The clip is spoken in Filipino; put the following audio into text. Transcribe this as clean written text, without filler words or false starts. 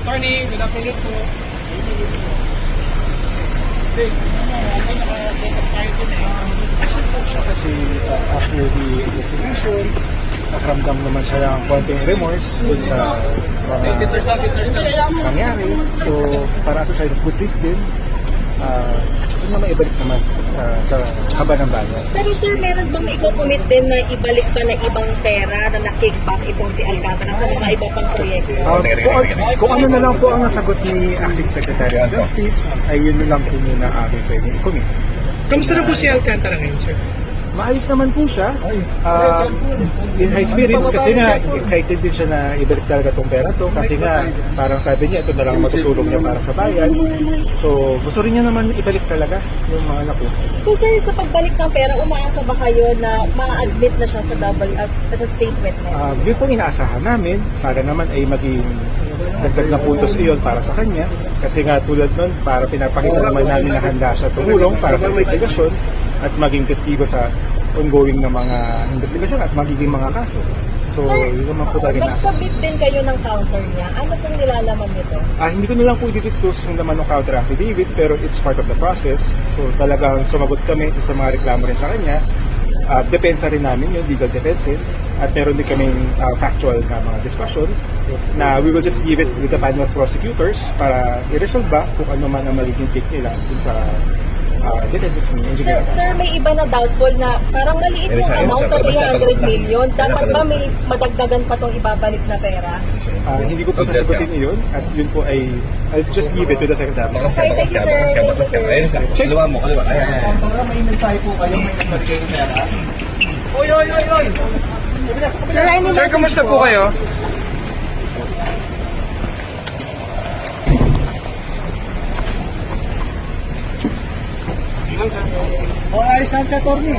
Attorney, good afternoon po. Kasi after the investigations, nakaramdam naman siya ng konting remorse dun sa mga nangyari. So, para sa side of good faith din, gusto naman ibalik naman sa haba ng bayan. Pero sir, meron bang i-commit din na ibalik pa na ibang pera na na-kickback itong si Alcantara sa mga iba pang proyekto? Kung ano na lang po ang nasagot ni Acting Secretary of Justice, ay yun na lang po muna amin pwede i-commit. Kamusta na po si Alcantara ngayon, sir? Maayos naman po siya. In high spirits kasi nga excited din siya na ibalik talaga tong pera to kasi nga parang sabi niya ito na lang matutulong niya para sa bayan. So gusto rin niya naman ibalik talaga yung mga anak ko. So sir, sa pagbalik ng pera, umaasa ba kayo na ma-admit na siya sa double as a state witness? Yun pong inaasahan namin. Sana naman ay maging dagdag na puntos iyon para sa kanya. Kasi nga tulad nun, para pinapakita naman namin na handa siya tumulong para sa investigasyon at maging testigo sa ongoing na mga investigasyon at magiging mga kaso. So, sir, yun naman po talaga na. nag-submit din kayo ng counter niya. Ano pong nilalaman nito? Hindi ko na lang po i-disclose yung naman ng counter affidavit pero it's part of the process. So talagang sumagot kami sa mga reklamo rin sa kanya. Depensa rin namin yung legal defenses at meron din kaming factual na mga discussions na we will just give it with the panel of prosecutors para i-resolve ba kung ano man ang magiging take nila dun sa defenses ni engineer. Sir, may iba na doubtful na parang maliit yung amount na 300 million. Dapat ba may madagdagan pa tong ibabalik na pera? Hindi ko po sasagutin yun at yun po ay I'll just give it to the secretary. Okay, thank you sir. Thank you, sir. Kaliwa mo, kaliwa. Ayan. May mensahe po kayo, may nagbalik ng pera. Sir, I mean, Sir, kamusta po kayo? Ayos na sa attorney.